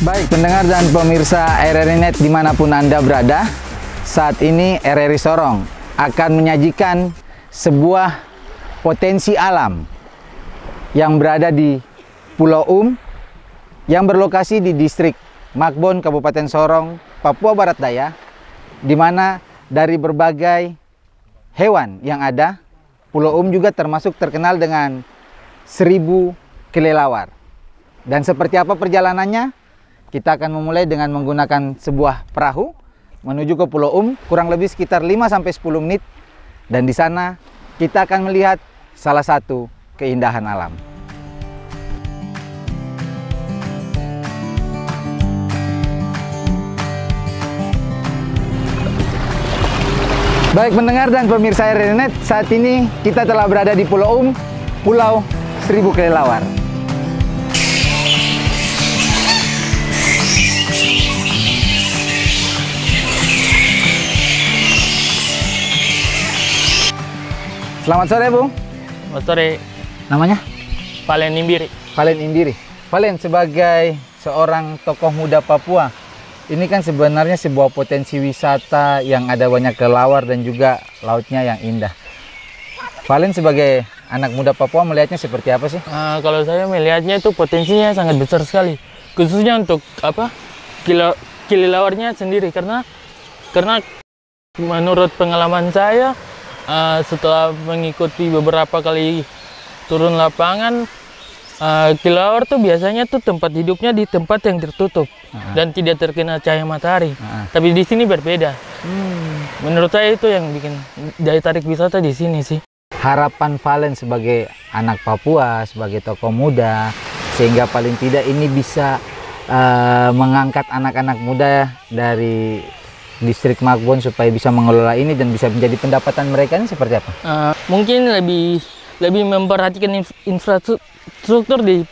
Baik pendengar dan pemirsa RRI Net dimanapun Anda berada, saat ini RRI Sorong akan menyajikan sebuah potensi alam yang berada di Pulau yang berlokasi di distrik Makbon, Kabupaten Sorong, Papua Barat Daya, di mana dari berbagai hewan yang ada, Pulau juga termasuk terkenal dengan 1000 kelelawar. Dan seperti apa perjalanannya? Kita akan memulai dengan menggunakan sebuah perahu menuju ke Pulau kurang lebih sekitar 5-10 menit. Dan di sana kita akan melihat salah satu keindahan alam. Baik pendengar dan pemirsa RRI Net, saat ini kita telah berada di Pulau Pulau 1000 Kelelawar. Selamat sore, Bung. Selamat sore. Namanya? Valen Imbiri. Valen Imbiri. Valen, sebagai seorang tokoh muda Papua, ini kan sebenarnya sebuah potensi wisata yang ada banyak kelelawar dan juga lautnya yang indah. Valen sebagai anak muda Papua melihatnya seperti apa sih? Kalau saya melihatnya itu potensinya sangat besar sekali, khususnya untuk kelelawarnya sendiri, karena menurut pengalaman saya, setelah mengikuti beberapa kali turun lapangan, kelelawar tuh biasanya tuh tempat hidupnya di tempat yang tertutup dan tidak terkena cahaya matahari. Tapi di sini berbeda. Menurut saya itu yang bikin daya tarik wisata di sini sih. Harapan Valen sebagai anak Papua, sebagai tokoh muda, sehingga paling tidak ini bisa mengangkat anak-anak muda dari distrik Makbon supaya bisa mengelola ini dan bisa menjadi pendapatan mereka, ini seperti apa? Mungkin lebih memperhatikan infrastruktur di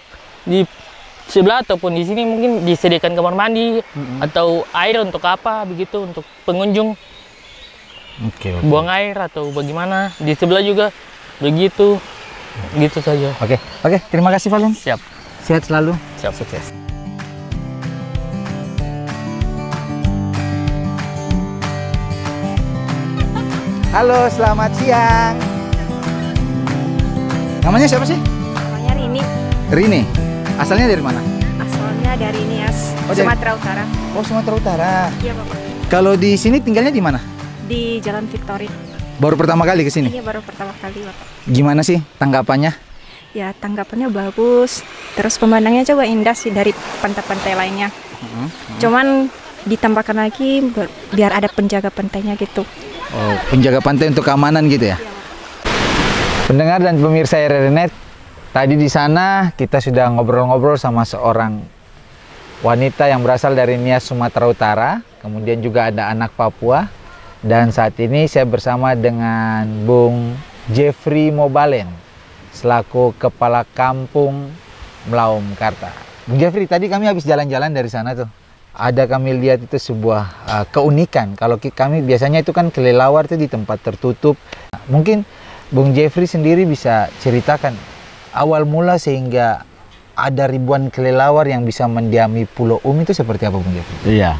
sebelah ataupun di sini, mungkin disediakan kamar mandi atau air untuk apa begitu untuk pengunjung. Oke. Buang air atau bagaimana di sebelah juga begitu, gitu saja. Oke, terima kasih Valen. Siap. Sehat selalu. Siap. Sukses. Halo, selamat siang. Namanya siapa sih? Namanya Rini. Rini. Asalnya dari mana? Asalnya dari Nias, Sumatera Utara. Oh, Sumatera Utara. Iya, Bapak. Kalau di sini tinggalnya di mana? Di Jalan Victoria. Baru pertama kali ke sini? Iya, baru pertama kali, Bapak. Gimana sih tanggapannya? Ya, tanggapannya bagus. Terus pemandangannya coba indah sih dari pantai-pantai lainnya. Cuman ditambahkan lagi biar ada penjaga pantainya gitu. Oh, penjaga pantai untuk keamanan gitu ya? Pendengar dan pemirsa RRI Net, tadi di sana kita sudah ngobrol-ngobrol sama seorang wanita yang berasal dari Nias, Sumatera Utara. Kemudian juga ada anak Papua. Dan saat ini saya bersama dengan Bung Jeffrey Mobalen, selaku Kepala Kampung Mlaum Karta. Bung Jeffrey, tadi kami habis jalan-jalan dari sana tuh. Ada kami lihat itu sebuah keunikan. Kalau kami biasanya itu kan kelelawar itu di tempat tertutup. Mungkin Bung Jeffrey sendiri bisa ceritakan awal mula sehingga ada ribuan kelelawar yang bisa mendiami Pulau itu seperti apa, Bung Jeffrey? Iya.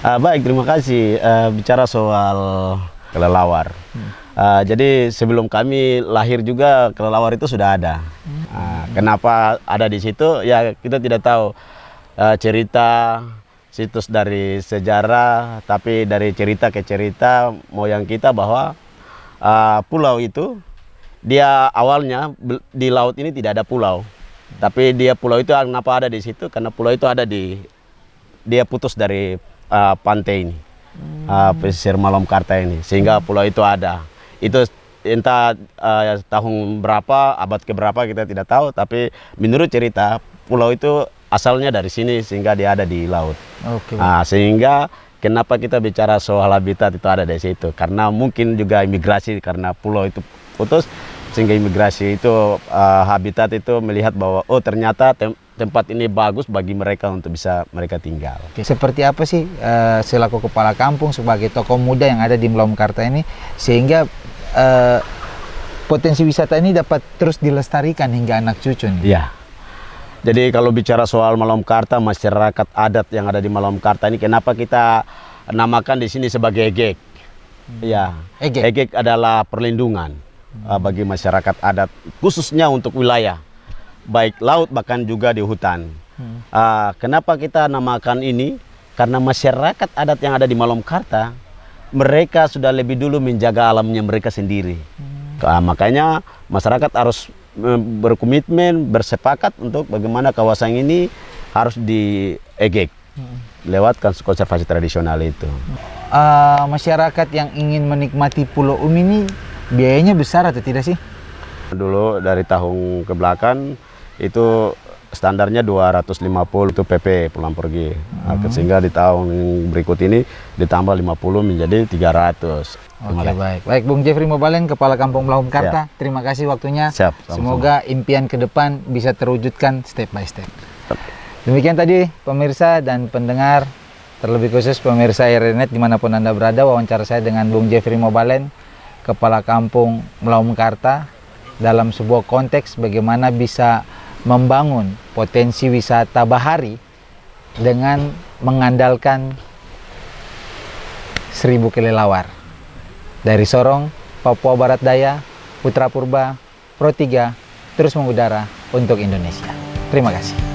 Baik, terima kasih. Bicara soal kelelawar. Jadi sebelum kami lahir juga kelelawar itu sudah ada. Kenapa ada di situ? Ya kita tidak tahu cerita situs dari sejarah, tapi dari cerita ke cerita moyang kita bahwa pulau itu dia awalnya di laut ini tidak ada pulau, tapi pulau itu kenapa ada di situ? Karena pulau itu ada dia putus dari pantai ini, pesisir Mlaum Karta ini, sehingga pulau itu ada. Itu entah tahun berapa, abad keberapa kita tidak tahu, tapi menurut cerita pulau itu asalnya dari sini sehingga dia ada di laut. Sehingga kenapa kita bicara soal habitat itu ada di situ? Karena mungkin juga imigrasi, karena pulau itu putus sehingga imigrasi itu habitat itu melihat bahwa oh ternyata tempat ini bagus bagi mereka untuk bisa mereka tinggal. Seperti apa sih selaku kepala kampung sebagai tokoh muda yang ada di Mlaum Karta ini sehingga potensi wisata ini dapat terus dilestarikan hingga anak cucu nih? Ya. Jadi kalau bicara soal Malomkarta, masyarakat adat yang ada di Malomkarta ini, kenapa kita namakan di sini sebagai Egek? Ya, Egek adalah perlindungan bagi masyarakat adat, khususnya untuk wilayah, baik laut bahkan juga di hutan. Kenapa kita namakan ini? Karena masyarakat adat yang ada di Malomkarta, mereka sudah lebih dulu menjaga alamnya mereka sendiri. Makanya masyarakat harus berkomitmen, bersepakat untuk bagaimana kawasan ini harus diegek lewat konservasi tradisional itu. Masyarakat yang ingin menikmati Pulau Um ini biayanya besar atau tidak sih? Dulu dari tahun ke belakang itu standarnya 250 itu PP pulang pergi. Sehingga di tahun berikut ini ditambah 50 menjadi 300. Oke, baik. Baik, Bung Jeffrey Mobalen, Kepala Kampung Malomkarta. Terima kasih waktunya. Siap, sama-sama. Semoga impian ke depan bisa terwujudkan step by step. Demikian tadi pemirsa dan pendengar, terlebih khusus pemirsa RRI.net dimanapun Anda berada, wawancara saya dengan Bung Jeffrey Mobalen, Kepala Kampung Malomkarta, dalam sebuah konteks bagaimana bisa membangun potensi wisata bahari dengan mengandalkan 1000 kelelawar. Dari Sorong, Papua Barat Daya, Putra Purba, Pro 3, terus mengudara untuk Indonesia. Terima kasih.